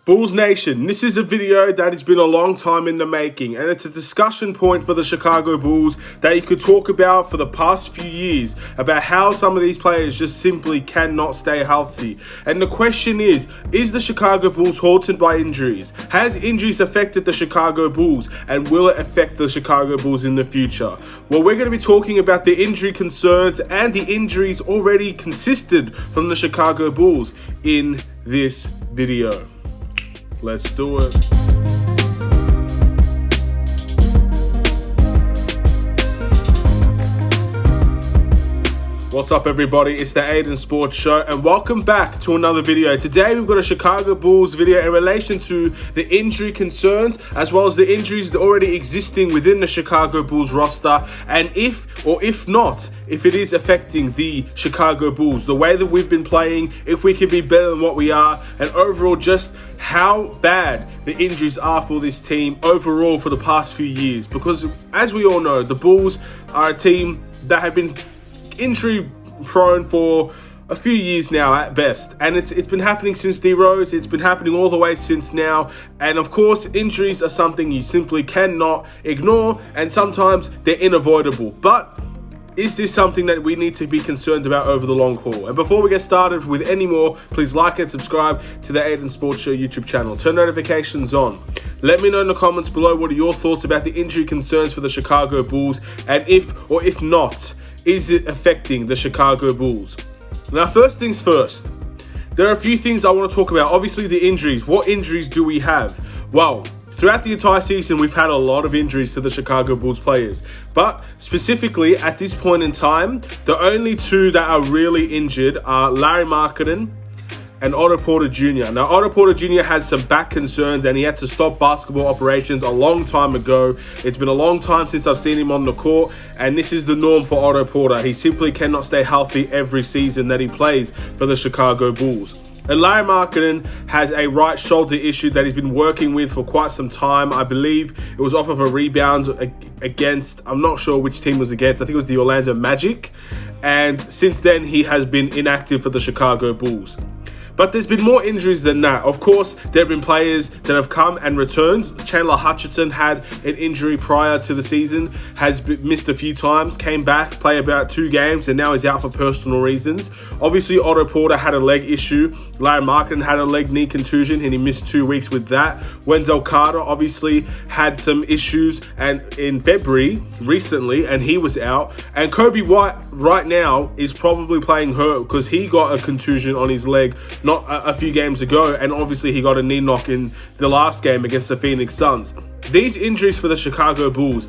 Bulls Nation, this is a video that has been a long time in the making, and it's a discussion point for the Chicago Bulls that you could talk about for the past few years about how some of these players just simply cannot stay healthy. And the question is the Chicago Bulls haunted by injuries? Has injuries affected the Chicago Bulls, and will it affect the Chicago Bulls in the future? Well, we're going to be talking about the injury concerns and the injuries already consisted from the Chicago Bulls in this video. Let's do it. What's up, everybody? It's the Aidan Sports Show, and welcome back to another video. Today we've got a Chicago Bulls video in relation to the injury concerns as well as the injuries that are already existing within the Chicago Bulls roster, and if it is affecting the Chicago Bulls, the way that we've been playing, if we can be better than what we are, and overall just how bad the injuries are for this team overall for the past few years. Because as we all know, the Bulls are a team that have been injury prone for a few years now at best, and it's been happening since D Rose. It's been happening all the way since now, and of course injuries are something you simply cannot ignore, and sometimes they're unavoidable. But is this something that we need to be concerned about over the long haul? And before we get started with any more, please like and subscribe to the Aidan Sports Show YouTube channel. Turn notifications on. Let me know in the comments below what are your thoughts about the injury concerns for the Chicago Bulls, and if not, is it affecting the Chicago Bulls? Now, first things first, there are a few things I want to talk about. Obviously, the injuries. What injuries do we have? Well, throughout the entire season, we've had a lot of injuries to the Chicago Bulls players. But specifically, at this point in time, the only two that are really injured are Larry Markkanen and Otto Porter Jr. Now, Otto Porter Jr. has some back concerns, and he had to stop basketball operations a long time ago. It's been a long time since I've seen him on the court, and this is the norm for Otto Porter. He simply cannot stay healthy every season that he plays for the Chicago Bulls. And Larry Markkanen has a right shoulder issue that he's been working with for quite some time. I believe it was off of a rebound against, I'm not sure which team it was against. I think it was the Orlando Magic. And since then, he has been inactive for the Chicago Bulls. But there's been more injuries than that. Of course, there have been players that have come and returned. Chandler Hutchinson had an injury prior to the season, has missed a few times, came back, played about 2 games, and now he's out for personal reasons. Obviously, Otto Porter had a leg issue. Larry Markkanen had a leg knee contusion, and he missed 2 weeks with that. Wendell Carter obviously had some issues and in February recently, and he was out. And Kobe White right now is probably playing hurt because he got a contusion on his leg not a few games ago, and obviously he got a knee knock in the last game against the Phoenix Suns. These injuries for the Chicago Bulls,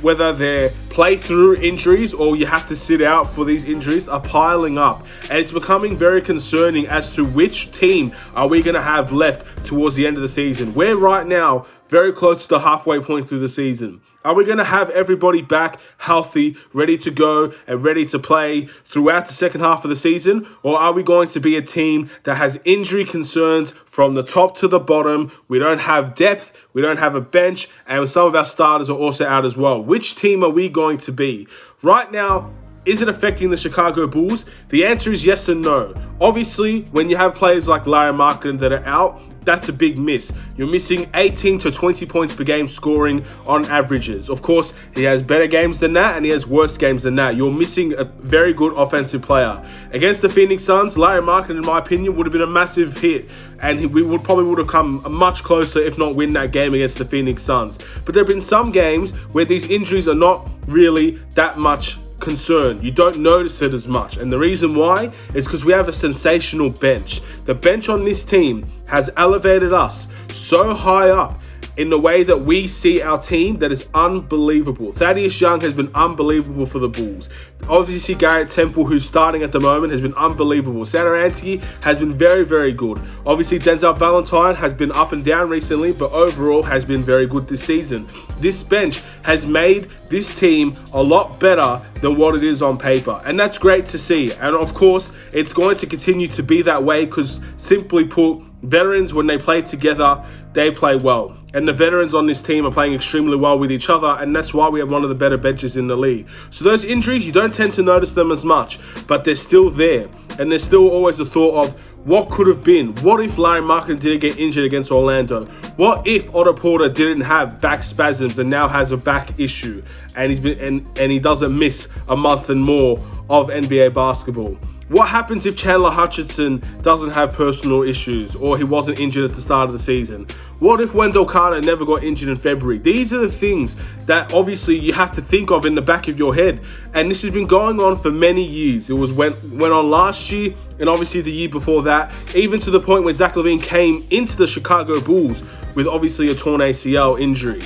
whether they're play-through injuries or you have to sit out for these injuries, are piling up. And it's becoming very concerning as to which team are we going to have left towards the end of the season. We're right now very close to the halfway point through the season. Are we going to have everybody back healthy, ready to go, and ready to play throughout the second half of the season? Or are we going to be a team that has injury concerns from the top to the bottom? We don't have depth, we don't have a bench, and some of our starters are also out as well. Which team are we going to be? Right now, is it affecting the Chicago Bulls? The answer is yes and no. Obviously, when you have players like Larry Markkanen that are out, that's a big miss. You're missing 18 to 20 points per game scoring on averages. Of course, he has better games than that, and he has worse games than that. You're missing a very good offensive player. Against the Phoenix Suns, Larry Markkanen, in my opinion, would have been a massive hit, and we would have come much closer, if not win that game against the Phoenix Suns. But there have been some games where these injuries are not really that much concern. You don't notice it as much, and the reason why is because we have a sensational bench. The bench on this team has elevated us so high up in the way that we see our team that is unbelievable. Thaddeus Young has been unbelievable for the Bulls. Obviously, Garrett Temple, who's starting at the moment, has been unbelievable. Satoransky has been very, very good. Obviously, Denzel Valentine has been up and down recently, but overall has been very good this season. This bench has made this team a lot better than what it is on paper, and that's great to see. And of course, it's going to continue to be that way because, simply put, veterans, when they play together, they play well. And the veterans on this team are playing extremely well with each other, and that's why we have one of the better benches in the league. So those injuries, you don't tend to notice them as much, but they're still there. And there's still always the thought of, What could have been? What if Larry Markkanen didn't get injured against Orlando? What if Otto Porter didn't have back spasms and now has a back issue and he doesn't miss a month and more of NBA basketball? What happens if Chandler Hutchinson doesn't have personal issues or he wasn't injured at the start of the season? What if Wendell Carter never got injured in February? These are the things that obviously you have to think of in the back of your head. And this has been going on for many years. It went on last year and obviously the year before that, even to the point where Zach LaVine came into the Chicago Bulls with obviously a torn ACL injury.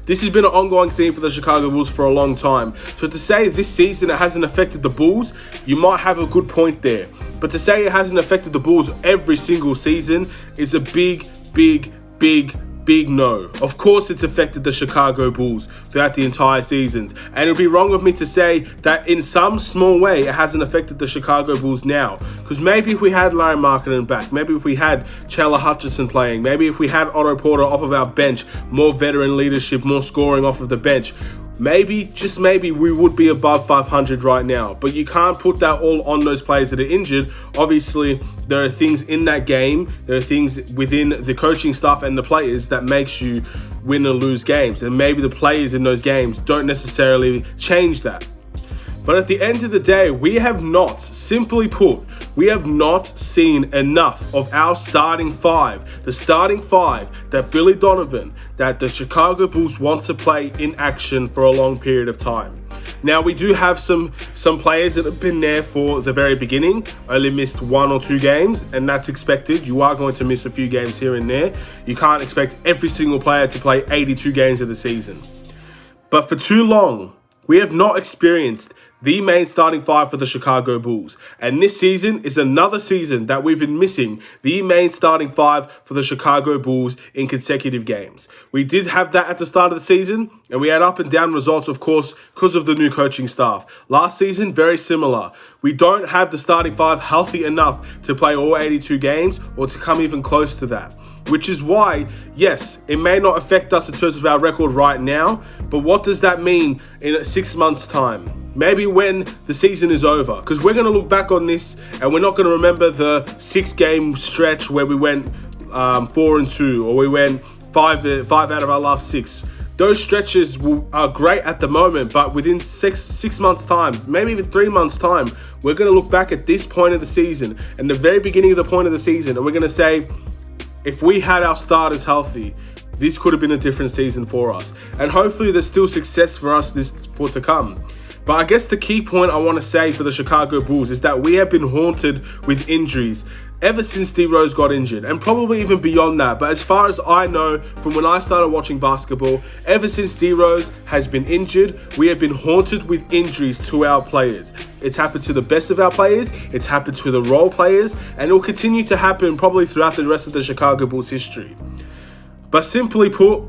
This has been an ongoing theme for the Chicago Bulls for a long time. So to say this season it hasn't affected the Bulls, you might have a good point there. But to say it hasn't affected the Bulls every single season is a big no. Of course it's affected the Chicago Bulls throughout the entire seasons. And it would be wrong of me to say that in some small way it hasn't affected the Chicago Bulls now. Because maybe if we had Larry Markkanen back, maybe if we had Chandler Hutchinson playing, maybe if we had Otto Porter off of our bench, more veteran leadership, more scoring off of the bench, maybe, just maybe, we would be above 500 right now. But you can't put that all on those players that are injured. Obviously, there are things in that game, there are things within the coaching staff and the players that makes you win or lose games. And maybe the players in those games don't necessarily change that. But at the end of the day, we have not, simply put, we have not seen enough of our starting five. The starting five that Billy Donovan, that the Chicago Bulls want to play in action for a long period of time. Now, we do have some players that have been there for the very beginning, only missed 1 or 2 games, and that's expected. You are going to miss a few games here and there. You can't expect every single player to play 82 games of the season. But for too long, we have not experienced the main starting five for the Chicago Bulls. And this season is another season that we've been missing the main starting five for the Chicago Bulls in consecutive games. We did have that at the start of the season, and we had up and down results, of course, because of the new coaching staff. Last season, very similar. We don't have the starting five healthy enough to play all 82 games or to come even close to that. Which is why, yes, it may not affect us in terms of our record right now, but what does that mean in 6 months' time? Maybe when the season is over, because we're going to look back on this and we're not going to remember the 6-game stretch where we went 4-2 or we went 5 out of our last 6. Those stretches are great at the moment, but within six months' time, maybe even 3 months' time, we're going to look back at this point of the season and the very beginning of the point of the season, and we're going to say, if we had our starters healthy, this could have been a different season for us. And hopefully there's still success for us to come. But I guess the key point I want to say for the Chicago Bulls is that we have been haunted with injuries ever since D Rose got injured, and probably even beyond that. But as far as I know, from when I started watching basketball, ever since D Rose has been injured, we have been haunted with injuries to our players. It's happened to the best of our players, it's happened to the role players, and it will continue to happen probably throughout the rest of the Chicago Bulls history. But simply put,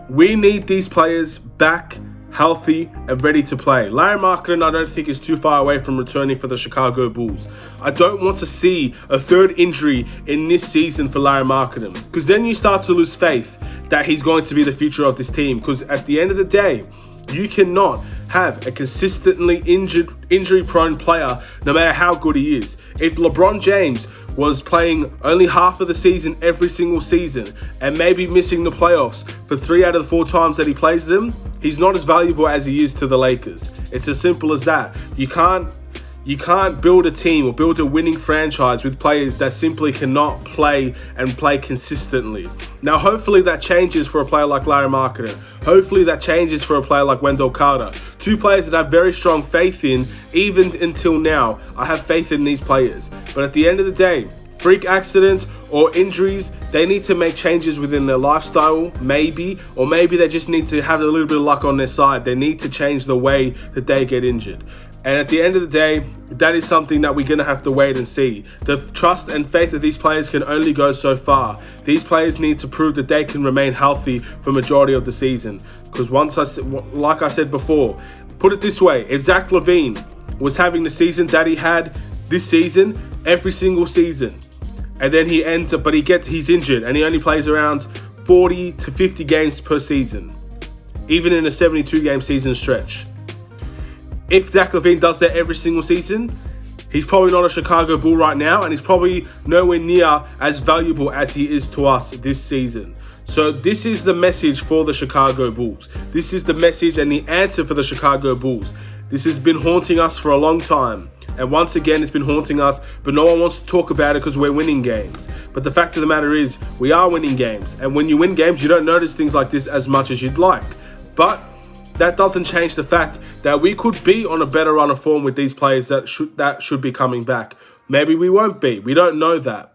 we need these players back healthy and ready to play. Larry Markkanen, I don't think, is too far away from returning for the Chicago Bulls. I don't want to see a third injury in this season for Larry Markkanen, because then you start to lose faith that he's going to be the future of this team. Because at the end of the day, you cannot have a consistently injury-prone player no matter how good he is. If LeBron James was playing only half of the season every single season and maybe missing the playoffs for 3 out of the 4 times that he plays them, he's not as valuable as he is to the Lakers. It's as simple as that. You can't build a team or build a winning franchise with players that simply cannot play and play consistently. Now, hopefully that changes for a player like Larry Markkanen. Hopefully that changes for a player like Wendell Carter. 2 players that I have very strong faith in, even until now. I have faith in these players. But at the end of the day, freak accidents or injuries, they need to make changes within their lifestyle, maybe, or maybe they just need to have a little bit of luck on their side. They need to change the way that they get injured. And at the end of the day, that is something that we're going to have to wait and see. The trust and faith of these players can only go so far. These players need to prove that they can remain healthy for majority of the season. Because like I said before, put it this way, if Zach LaVine was having the season that he had this season, every single season, and then he ends up, he's injured and he only plays around 40 to 50 games per season, even in a 72-game season stretch. If Zach LaVine does that every single season, He's probably not a Chicago Bull right now, and he's probably nowhere near as valuable as he is to us this season. So this is the message for the Chicago Bulls. This is the message and the answer for the Chicago Bulls. This has been haunting us for a long time. And once again, it's been haunting us, but no one wants to talk about it because we're winning games. But the fact of the matter is, we are winning games. And when you win games, you don't notice things like this as much as you'd like. But that doesn't change the fact that we could be on a better run of form with these players that should be coming back. Maybe we won't be. We don't know that.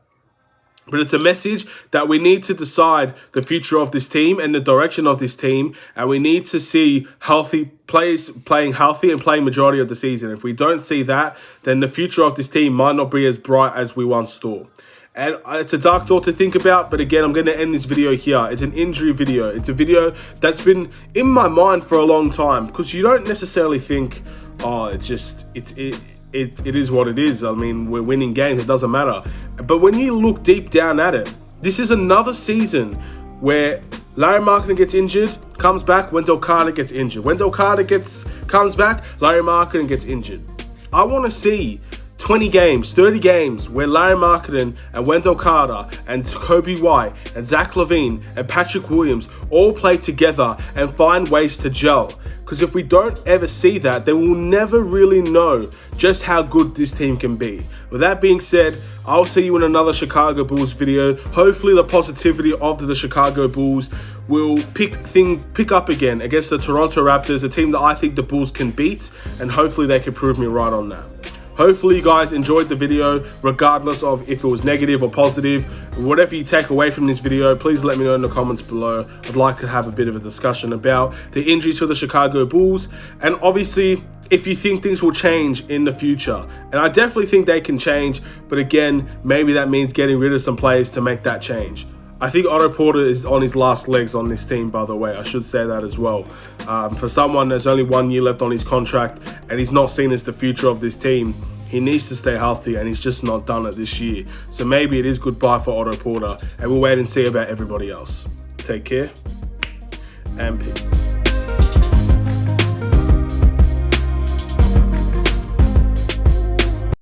But it's a message that we need to decide the future of this team and the direction of this team. And we need to see healthy players playing healthy and playing majority of the season. If we don't see that, then the future of this team might not be as bright as we once thought. And it's a dark thought to think about, but again, I'm going to end this video here. It's an injury video. It's a video that's been in my mind for a long time, because you don't necessarily think, oh, it is what it is. I mean, we're winning games. It doesn't matter. But when you look deep down at it, this is another season where Larry Markkanen gets injured, comes back, Wendell Carter gets injured. Wendell Carter comes back, Larry Markkanen gets injured. I want to see 20 games, 30 games where Larry Markkanen and Wendell Carter and Kobe White and Zach LaVine and Patrick Williams all play together and find ways to gel. Because if we don't ever see that, then we'll never really know just how good this team can be. With that being said, I'll see you in another Chicago Bulls video. Hopefully the positivity of the Chicago Bulls will pick up again against the Toronto Raptors, a team that I think the Bulls can beat, and hopefully they can prove me right on that. Hopefully you guys enjoyed the video, regardless of if it was negative or positive. Whatever you take away from this video, please let me know in the comments below. I'd like to have a bit of a discussion about the injuries for the Chicago Bulls. And obviously, if you think things will change in the future. And I definitely think they can change. But again, maybe that means getting rid of some players to make that change. I think Otto Porter is on his last legs on this team, by the way. I should say that as well. For someone there's only 1 year left on his contract and he's not seen as the future of this team, he needs to stay healthy, and he's just not done it this year. So maybe it is goodbye for Otto Porter, and we'll wait and see about everybody else. Take care, and peace.